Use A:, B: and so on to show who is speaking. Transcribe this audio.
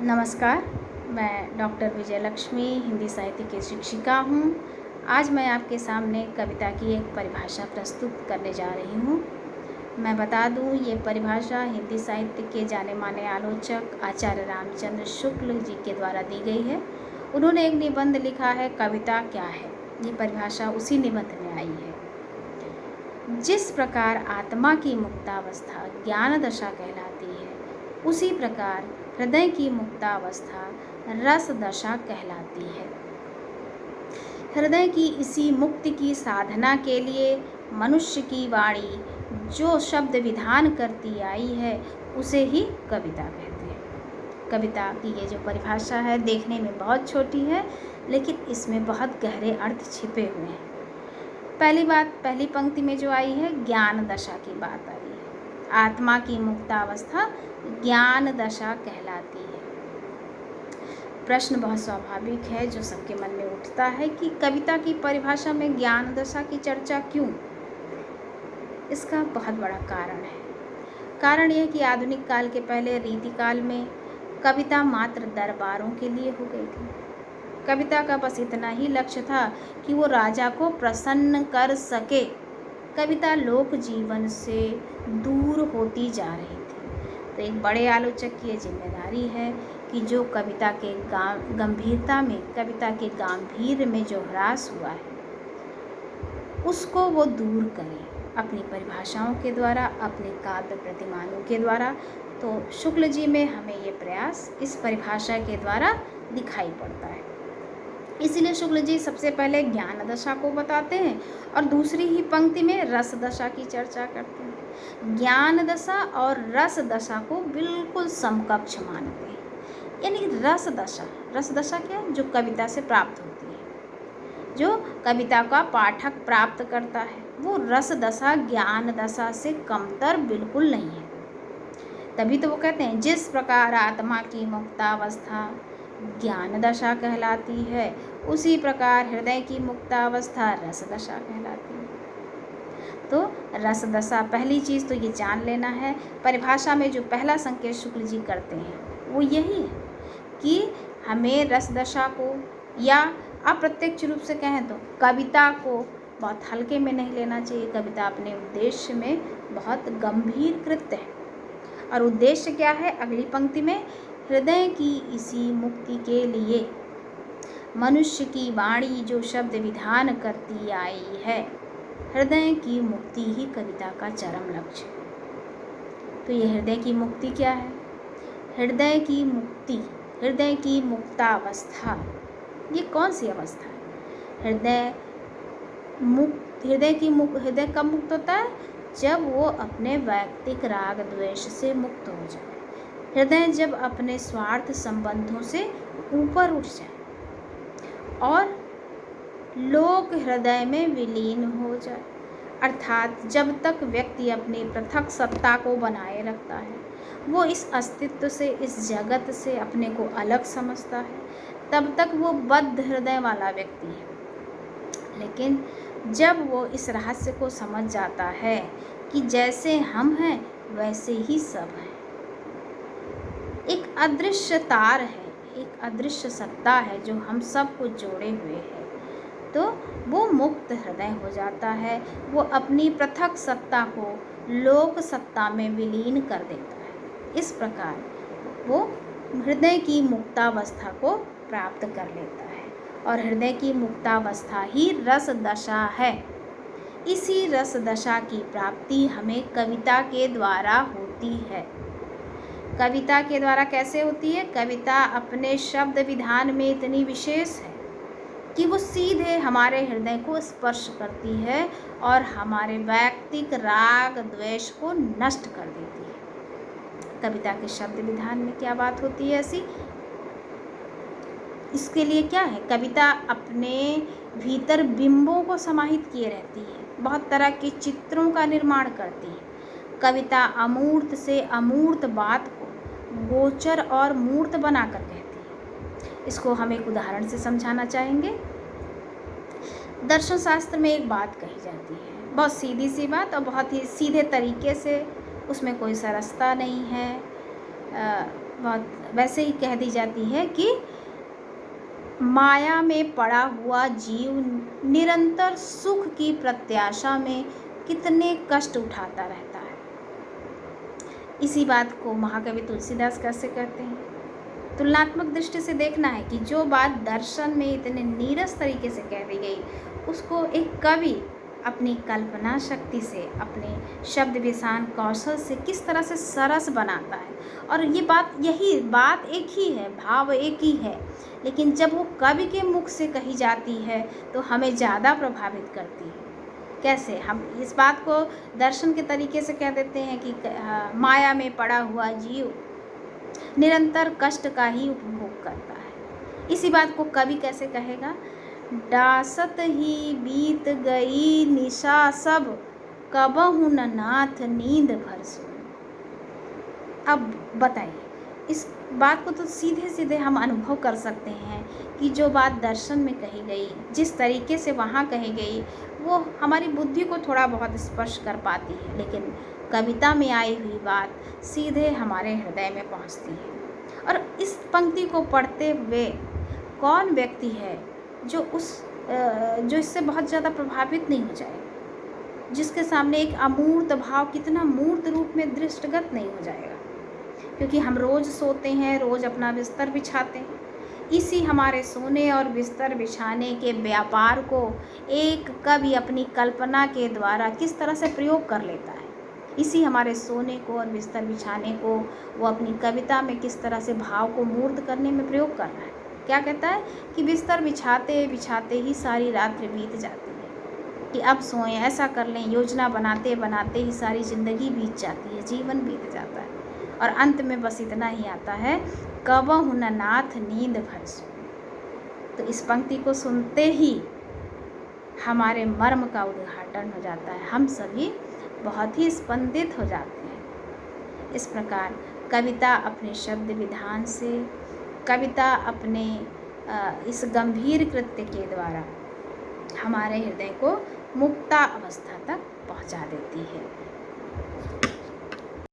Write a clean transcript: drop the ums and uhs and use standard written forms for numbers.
A: नमस्कार। मैं डॉक्टर विजयलक्ष्मी हिंदी साहित्य की शिक्षिका हूँ। आज मैं आपके सामने कविता की एक परिभाषा प्रस्तुत करने जा रही हूँ। मैं बता दूँ, ये परिभाषा हिंदी साहित्य के जाने माने आलोचक आचार्य रामचंद्र शुक्ल जी के द्वारा दी गई है। उन्होंने एक निबंध लिखा है, कविता क्या है। ये परिभाषा उसी निबंध में आई है। जिस प्रकार आत्मा की मुक्तावस्था ज्ञान दशा कहलाती है, उसी प्रकार हृदय की मुक्तावस्था रस दशा कहलाती है। हृदय की इसी मुक्ति की साधना के लिए मनुष्य की वाणी जो शब्द विधान करती आई है, उसे ही कविता कहते हैं। कविता की ये जो परिभाषा है, देखने में बहुत छोटी है, लेकिन इसमें बहुत गहरे अर्थ छिपे हुए हैं। पहली पंक्ति में जो आई है, ज्ञान दशा की बात आई है। आत्मा की मुक्तावस्था ज्ञान दशा कहलाती है। प्रश्न बहुत स्वाभाविक है जो सबके मन में उठता है कि कविता की परिभाषा में ज्ञान दशा की चर्चा क्यों। इसका बहुत बड़ा कारण है। कारण यह कि आधुनिक काल के पहले रीतिकाल में कविता मात्र दरबारों के लिए हो गई थी। कविता का बस इतना ही लक्ष्य था कि वो राजा को प्रसन्न कर सके। कविता लोक जीवन से दूर होती जा रही थी। तो एक बड़े आलोचक की ये जिम्मेदारी है कि जो कविता के गंभीरता में, कविता के गांधीर्य में जो ह्रास हुआ है, उसको वो दूर करे अपनी परिभाषाओं के द्वारा, अपने काव्य प्रतिमानों के द्वारा। तो शुक्ल जी में हमें ये प्रयास इस परिभाषा के द्वारा दिखाई पड़ता है। इसीलिए शुक्ल जी सबसे पहले ज्ञान दशा को बताते हैं और दूसरी ही पंक्ति में रस दशा की चर्चा करते हैं। ज्ञान दशा और रस दशा को बिल्कुल समकक्ष मानते हैं। यानी रस दशा क्या, जो कविता से प्राप्त होती है, जो कविता का पाठक प्राप्त करता है, वो रस दशा ज्ञान दशा से कमतर बिल्कुल नहीं है। तभी तो वो कहते हैं, जिस प्रकार आत्मा की मुक्तावस्था ज्ञान दशा कहलाती है, उसी प्रकार हृदय की मुक्तावस्था रस दशा कहलाती है। तो रस दशा, पहली चीज़ तो ये जान लेना है, परिभाषा में जो पहला संकेत शुक्ल जी करते हैं वो यही है कि हमें रस दशा को, या अप्रत्यक्ष रूप से कहें तो कविता को बहुत हल्के में नहीं लेना चाहिए। कविता अपने उद्देश्य में बहुत गंभीर कृत्य है। और उद्देश्य क्या है? अगली पंक्ति में, हृदय की इसी मुक्ति के लिए मनुष्य की वाणी जो शब्द विधान करती आई है। हृदय की मुक्ति ही कविता का चरम लक्ष्य है। तो ये हृदय की मुक्ति क्या है? हृदय की मुक्ति, हृदय की मुक्तावस्था, ये कौन सी अवस्था है? हृदय कब मुक्त होता है? जब वो अपने वैयक्तिक राग द्वेष से मुक्त हो जाए। हृदय जब अपने स्वार्थ संबंधों से ऊपर उठ जाए और लोक हृदय में विलीन हो जाए। अर्थात जब तक व्यक्ति अपनी पृथक सत्ता को बनाए रखता है, वो इस अस्तित्व से, इस जगत से अपने को अलग समझता है, तब तक वो बद्ध हृदय वाला व्यक्ति है। लेकिन जब वो इस रहस्य को समझ जाता है कि जैसे हम हैं वैसे ही सब हैं, एक अदृश्य तार है, एक अदृश्य सत्ता है जो हम सब को जोड़े हुए है, तो वो मुक्त हृदय हो जाता है। वो अपनी पृथक सत्ता को लोक सत्ता में विलीन कर देता है। इस प्रकार वो हृदय की मुक्तावस्था को प्राप्त कर लेता है। और हृदय की मुक्तावस्था ही रस दशा है। इसी रस दशा की प्राप्ति हमें कविता के द्वारा होती है। कविता के द्वारा कैसे होती है? कविता अपने शब्द विधान में इतनी विशेष है कि वो सीधे हमारे हृदय को स्पर्श करती है और हमारे वैयक्तिक राग द्वेष को नष्ट कर देती है। कविता के शब्द विधान में क्या बात होती है ऐसी? इसके लिए क्या है? कविता अपने भीतर बिंबों को समाहित किए रहती है, बहुत तरह के चित्रों का निर्माण करती है। कविता अमूर्त से अमूर्त बात को गोचर और मूर्त बनाकर कहती है। इसको हम एक उदाहरण से समझाना चाहेंगे। दर्शन शास्त्र में एक बात कही जाती है, बहुत सीधी सी बात और बहुत ही सीधे तरीके से, उसमें कोई सरसता नहीं है, बहुत वैसे ही कह दी जाती है कि माया में पड़ा हुआ जीव निरंतर सुख की प्रत्याशा में कितने कष्ट उठाता रहता है। इसी बात को महाकवि तुलसीदास कैसे कहते हैं? तुलनात्मक दृष्टि से देखना है कि जो बात दर्शन में इतने नीरस तरीके से कह दी गई, उसको एक कवि अपनी कल्पना शक्ति से, अपने शब्द विशान कौशल से किस तरह से सरस बनाता है। और ये बात, यही बात एक ही है, भाव एक ही है, लेकिन जब वो कवि के मुख से कही जाती है तो हमें ज़्यादा प्रभावित करती है। कैसे? हम इस बात को दर्शन के तरीके से कह देते हैं कि माया में पड़ा हुआ जीव निरंतर कष्ट का ही उपभोग करता है। इसी बात को कवि कैसे कहेगा? डासत ही बीत गई निशा सब, कबहु न नाथ नींद भर सुन। अब बताइए, इस बात को तो सीधे सीधे हम अनुभव कर सकते हैं कि जो बात दर्शन में कही गई, जिस तरीके से वहाँ कही गई, वो हमारी बुद्धि को थोड़ा बहुत स्पर्श कर पाती है, लेकिन कविता में आई हुई बात सीधे हमारे हृदय में पहुँचती है। और इस पंक्ति को पढ़ते हुए कौन व्यक्ति है जो इससे बहुत ज़्यादा प्रभावित नहीं हो जाए, जिसके सामने एक अमूर्त भाव कितना मूर्त रूप में दृष्टिगत नहीं हो जाएगा? क्योंकि हम रोज़ सोते हैं, रोज़ अपना बिस्तर बिछाते हैं। इसी हमारे सोने और बिस्तर बिछाने के व्यापार को एक कवि अपनी कल्पना के द्वारा किस तरह से प्रयोग कर लेता है। इसी हमारे सोने को और बिस्तर बिछाने को वो अपनी कविता में किस तरह से भाव को मूर्त करने में प्रयोग कर रहा है। क्या कहता है कि बिस्तर बिछाते बिछाते ही सारी रात्रि बीत जाती है, कि अब सोएं, ऐसा कर लें, योजना बनाते बनाते ही सारी ज़िंदगी बीत जाती है, जीवन बीत जाता है, और अंत में बस इतना ही आता है, कबहु न नाथ नींद भर सुन। तो इस पंक्ति को सुनते ही हमारे मर्म का उद्घाटन हो जाता है, हम सभी बहुत ही स्पंदित हो जाते हैं। इस प्रकार कविता अपने शब्द विधान से, कविता अपने इस गंभीर कृत्य के द्वारा हमारे हृदय को मुक्ता अवस्था तक पहुंचा देती है।